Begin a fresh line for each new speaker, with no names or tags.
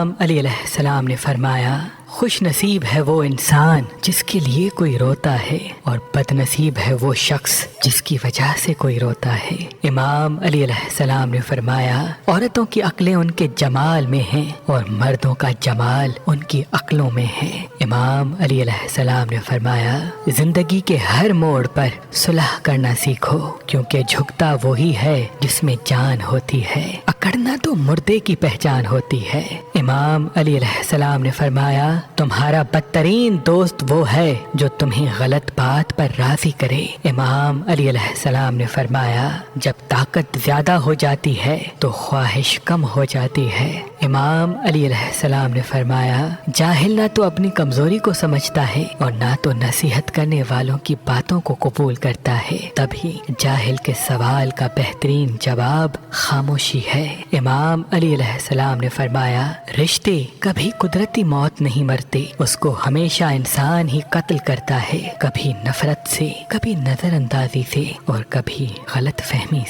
امام علی علیہ السلام نے فرمایا خوش نصیب ہے وہ انسان جس کے لیے کوئی روتا ہے اور بد نصیب ہے وہ شخص جس کی وجہ سے کوئی روتا ہے۔ امام علی علیہ السلام نے فرمایا عورتوں کی عقلیں ان کے جمال میں ہیں اور مردوں کا جمال ان کی عقلوں میں ہے۔ امام علی علیہ السلام نے فرمایا زندگی کے ہر موڑ پر صلح کرنا سیکھو کیونکہ جھکتا وہی ہے جس میں جان ہوتی ہے، اکڑنا تو مردے کی پہچان ہوتی ہے۔ امام علی علیہ السلام نے فرمایا تمہارا بدترین دوست وہ ہے جو تمہیں غلط بات پر راضی کرے۔ امام علی علیہ السلام نے فرمایا جب طاقت زیادہ ہو جاتی ہے تو خواہش کم ہو جاتی ہے۔ امام علی علیہ السلام نے فرمایا جاہل نہ تو اپنی کمزوری کو سمجھتا ہے اور نہ تو نصیحت کرنے والوں کی باتوں کو قبول کرتا ہے، تبھی جاہل کے سوال کا بہترین جواب خاموشی ہے۔ امام علی علیہ السلام نے فرمایا رشتے کبھی قدرتی موت نہیں مرتے، اس کو ہمیشہ انسان ہی قتل کرتا ہے، کبھی نفرت سے، کبھی نظر اندازی سے اور کبھی غلط فہمی سے۔